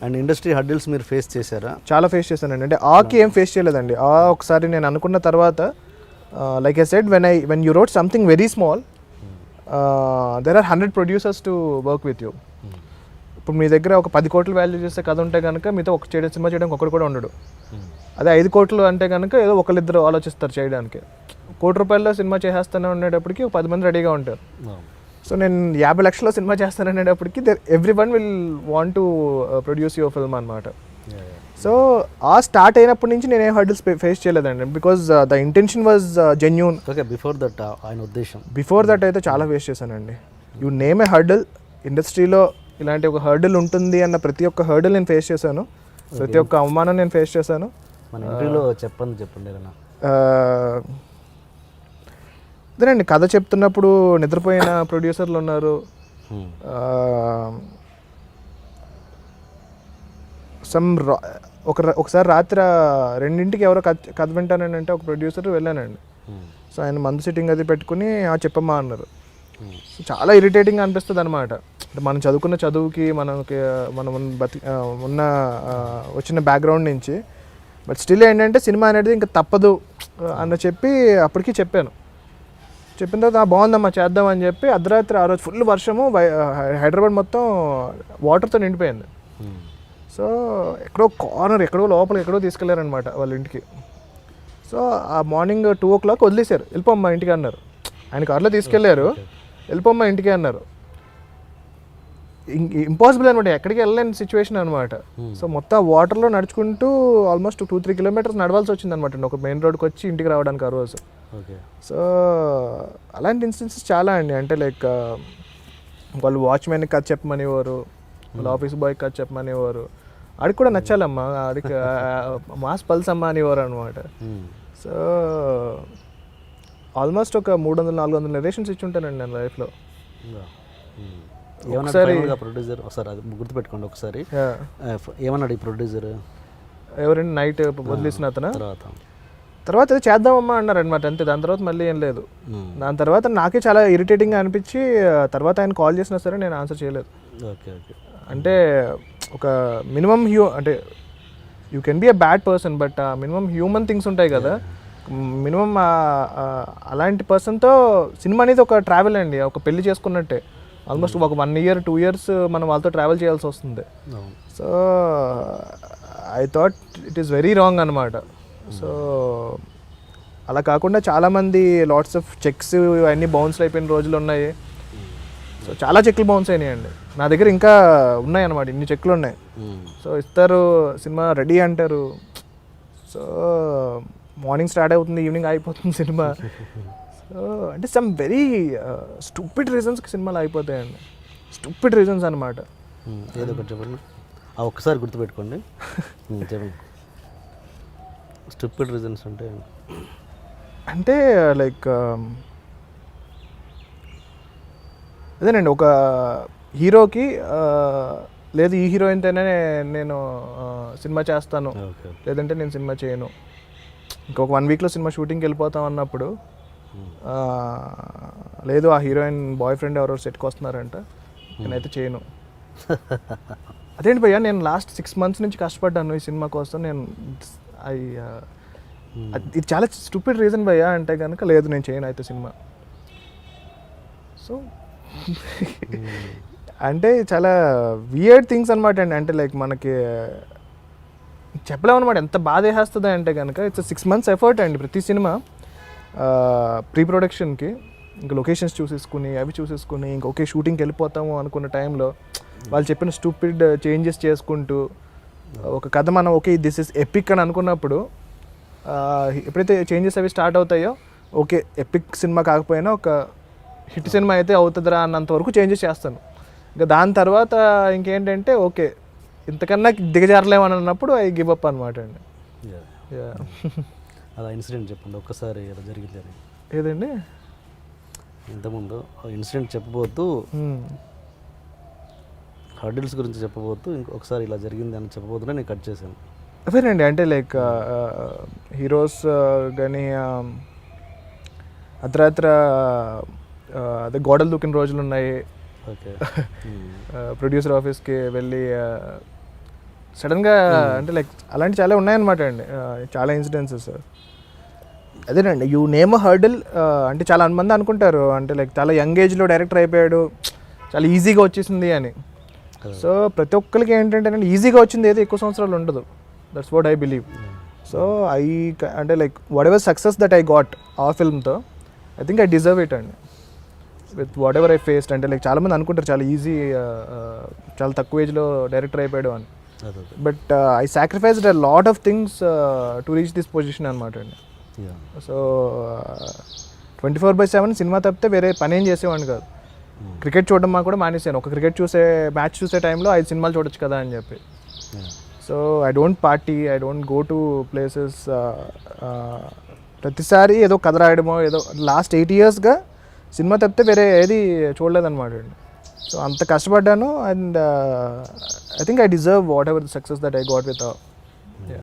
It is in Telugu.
అండ్ ఇండస్ట్రీ హర్డిల్స్ మీరు ఫేస్ చేశారా? చాలా ఫేస్ చేశానండి. అంటే ఆకి ఏం ఫేస్ చేయలేదండి. ఒకసారి నేను అనుకున్న తర్వాత like I said when you wrote something very small there are 100 producers to work with you. ఇప్పుడు మీ దగ్గర ఒక 10 కోట్లు వాల్యూ చేసే కథ ఉంటే కనుక మీతో ఒక సినిమా చేయడానికి ఒకటి కూడా ఉండడు. అదే 5 కోట్లు అంటే కనుక ఏదో ఒకళ్ళిద్దరు ఆలోచిస్తారు చేయడానికి. ₹1,00,00,000 సినిమా చేసేస్తానే ఉండేటప్పటికి 10 మంది రెడీగా ఉంటారు. సో నేను 50 లక్షల సినిమా చేస్తాననేటప్పటికి everyone will want to produce your film అనమాట. సో ఆ స్టార్ట్ అయినప్పటి నుంచి నేను ఏ హర్డిల్స్ ఫేస్ చేయలేదండి, because the intention was genuine. Okay, before that ఆయన ఉద్దేశం, బిఫోర్ దట్ అయితే చాలా ఫేస్ చేశానండి. యూ నేమ్ ఏ హర్డిల్, ఇండస్ట్రీలో ఇలాంటి ఒక హర్డిల్ ఉంటుంది అన్న ప్రతి ఒక్క హర్డిల్ నేను ఫేస్ చేశాను. ప్రతి ఒక్క అవమానం నేను ఫేస్ చేశాను. మన ఇంటర్వ్యూలో చెప్పండి ఏదైనా. అదేనండి, కథ చెప్తున్నప్పుడు నిద్రపోయిన ప్రొడ్యూసర్లు ఉన్నారు. ఒకసారి రాత్రి 2ంటికి ఎవరో కథ వింటానంటే ఒక ప్రొడ్యూసర్ వెళ్ళానండి. సో ఆయన మందు సిట్టింగ్ అది పెట్టుకుని చెప్పమ్మా అన్నారు. సో చాలా ఇరిటేటింగ్గా అనిపిస్తుంది అనమాట. అంటే మనం చదువుకున్న చదువుకి మనం ఉన్న వచ్చిన బ్యాక్గ్రౌండ్ నుంచి, బట్ స్టిల్ ఏంటంటే సినిమా అనేది ఇంకా తప్పదు అన్న చెప్పి అప్పటికి చెప్పాను. చెప్పిన తర్వాత బాగుందమ్మా చేద్దాం అని చెప్పి అర్ధరాత్రి ఆ రోజు ఫుల్ వర్షము, హైదరాబాద్ మొత్తం వాటర్తో నిండిపోయింది. సో ఎక్కడో కార్నర్ ఎక్కడో లోపల ఎక్కడో తీసుకెళ్లారనమాట వాళ్ళ ఇంటికి. సో ఆ మార్నింగ్ 2 o'clock వదిలేశారు, వెళ్ళిపోమ్మా ఇంటికి అన్నారు. ఆయన కార్లో తీసుకెళ్లారు, వెళ్ళిపోమ్మా ఇంటికి అన్నారు. ఇంపాసిబుల్ అనమాట, ఎక్కడికి వెళ్ళలేని సిచ్యువేషన్ అనమాట. సో మొత్తం వాటర్లో నడుచుకుంటూ ఆల్మోస్ట్ 2-3 kilometers నడవాల్సి వచ్చింది అనమాట ఒక మెయిన్ రోడ్కి వచ్చి ఇంటికి రావడానికి ఆ రోజు. సో అలాంటి ఇన్స్టెన్సెస్ చాలా అండి. అంటే లైక్ వాళ్ళు వాచ్మెన్కి కథ చెప్పమనేవారు, వాళ్ళ ఆఫీస్ బాయ్కి కథ చెప్పమనేవారు. ఆడికి కూడా నచ్చాలమ్మా, ఆడికి మాస్ పల్స్ అమ్మా అనేవారు అనమాట. సో ఆల్మోస్ట్ ఒక 300-400 నరేషన్స్ ఇచ్చి ఉంటానండి నేను లైఫ్లో. ఒకసారి ప్రొడ్యూసర్ ఒకసారి అది గుర్తుపెట్టుకోండి. ఒకసారి ఏమన్నాడు ఈ ప్రొడ్యూసర్? ఎవరండి? నైట్ వదిలేసిన అతను తర్వాత ఏదో చేద్దామమ్మా అన్నారు అనమాట, అంతే. దాని తర్వాత మళ్ళీ ఏం లేదు. దాని తర్వాత నాకే చాలా ఇరిటేటింగ్గా అనిపించి తర్వాత ఆయన కాల్ చేసినా సరే నేను ఆన్సర్ చేయలేదు. అంటే ఒక మినిమం అంటే you can be a bad person, but minimum human things ఉంటాయి కదా. మినిమం అలాంటి పర్సన్తో సినిమా అనేది ఒక ట్రావెల్ అండి, ఒక పెళ్లి చేసుకున్నట్టే. ఆల్మోస్ట్ ఒక 1 year 2 years మనం వాళ్ళతో ట్రావెల్ చేయాల్సి వస్తుంది. So I thought it is very wrong అనమాట. సో అలా కాకుండా చాలామంది లాట్స్ ఆఫ్ చెక్స్ అన్నీ బౌన్స్ అయిపోయిన రోజులు ఉన్నాయి. సో చాలా చెక్లు బౌన్స్ అయినాయండి. నా దగ్గర ఇంకా ఉన్నాయి అన్నమాట, ఇన్ని చెక్లు ఉన్నాయి. సో ఇస్తారు, సినిమా రెడీ అంటారు. సో మార్నింగ్ స్టార్ట్ అవుతుంది, ఈవినింగ్ అయిపోతుంది సినిమా. సో అంటే సమ్ వెరీ స్టూపిడ్ రీజన్స్కి సినిమాలు అయిపోతాయండి. స్టూపిడ్ రీజన్స్ అనమాట. ఏదో ఒకటి చెప్పండి, ఒక్కసారి గుర్తుపెట్టుకోండి. చెప్పండి, స్టూపిడ్ రీజన్స్ అంటే లైక్ అదేనండి, ఒక హీరోకి లేదు ఈ హీరోయిన్తోనే నేను సినిమా చేస్తాను, లేదంటే నేను సినిమా చేయను, ఇంకొక 1 weekలో సినిమా షూటింగ్కి వెళ్ళిపోతాం అన్నప్పుడు, లేదు ఆ హీరోయిన్ బాయ్ ఫ్రెండ్ ఎవరో సెట్కి వస్తున్నారంట, నేనైతే చేయను. అదేంటి భయ్యా, నేను లాస్ట్ 6 months నుంచి కష్టపడ్డాను ఈ సినిమా కోసం, నేను ఇది చాలా స్టూపిడ్ రీజన్ భయ్యా అంటే కనుక లేదు నేను చేయను అయితే సినిమా. సో అంటే చాలా వియర్డ్ థింగ్స్ అనమాట అండి. అంటే లైక్ మనకి చెప్పలేమన్నమాట ఎంత బాధ వేస్తుంది అంటే కనుక. ఇట్స్ 6 months ఎఫర్ట్ అండి ప్రతి సినిమా. ప్రీ ప్రొడక్షన్కి ఇంకా లొకేషన్స్ చూసేసుకుని అవి చూసేసుకుని ఇంకా ఓకే షూటింగ్కి వెళ్ళిపోతాము అనుకున్న టైంలో వాళ్ళు చెప్పిన స్టూపిడ్ చేంజెస్ చేసుకుంటూ ఒక కథ మనం ఓకే దిస్ ఇస్ ఎపిక్ అని అనుకున్నప్పుడు ఎప్పుడైతే చేంజెస్ అవి స్టార్ట్ అవుతాయో ఓకే ఎపిక్ సినిమా కాకపోయినా ఒక హిట్ సినిమా అయితే అవుతుందిరా అన్నంత వరకు చేంజెస్ చేస్తాను. ఇంకా దాని తర్వాత ఇంకేంటంటే ఓకే ఇంతకన్నా దిగజారలేమని అన్నప్పుడు ఐ గివ్ అప్ అనమాట అండి. అలా ఇన్సిడెంట్ చెప్పండి ఒక్కసారి ఎలా జరిగింది అని. ఏదండి? ఇంతకుముందు ఇన్సిడెంట్ చెప్పబోతూ హర్డిల్స్ గురించి చెప్పబోతూ ఇంకొకసారి ఇలా జరిగింది అని చెప్పబోతున్నా నేను కట్ చేశాను. అదేనండి, అంటే లైక్ హీరోస్ కానీ అర్ధరాత్ర అదే గోడలు దూకిన రోజులు ఉన్నాయి. ఓకే ప్రొడ్యూసర్ ఆఫీస్కి వెళ్ళి సడన్గా అంటే లైక్ అలాంటి చాలా ఉన్నాయన్నమాట అండి, చాలా ఇన్సిడెన్సెస్. అదేనండి, యూ నేమ్ హర్డిల్. అంటే చాలా మంది అనుకుంటారు అంటే లైక్ చాలా యంగ్ ఏజ్లో డైరెక్టర్ అయిపోయాడు, చాలా ఈజీగా వచ్చేసింది అని. సో ప్రతి ఒక్కరికి ఏంటంటే ఈజీగా వచ్చింది ఏదో ఎక్కువ సంవత్సరాలు ఉండదు. That's what I believe. So అంటే like whatever success that I got ఆ ఫిల్మ్తో, I think I deserve it అండి, with whatever I faced. అంటే లైక్ చాలామంది అనుకుంటారు చాలా ఈజీ, చాలా తక్కువ ఏజ్లో డైరెక్టర్ అయిపోయాడు అని. But I sacrificed a lot of things to reach this position అనమాట అండి. సో 24/7 సినిమా తప్పితే వేరే పని ఏం చేసేవాడిని కాదు. క్రికెట్ చూడడం మాకు కూడా మానేసాను. ఒక క్రికెట్ మ్యాచ్ చూసే టైంలో 5 సినిమాలు చూడొచ్చు కదా అని చెప్పి. So I don't party, I don't go to places. ప్రతిసారి ఏదో కథ రాయడమో ఏదో, లాస్ట్ 8 yearsగా సినిమా తప్పితే వేరే ఏది చూడలేదన్నమాట అండి. సో అంత కష్టపడ్డాను, and I think I deserve what ever the success that I got with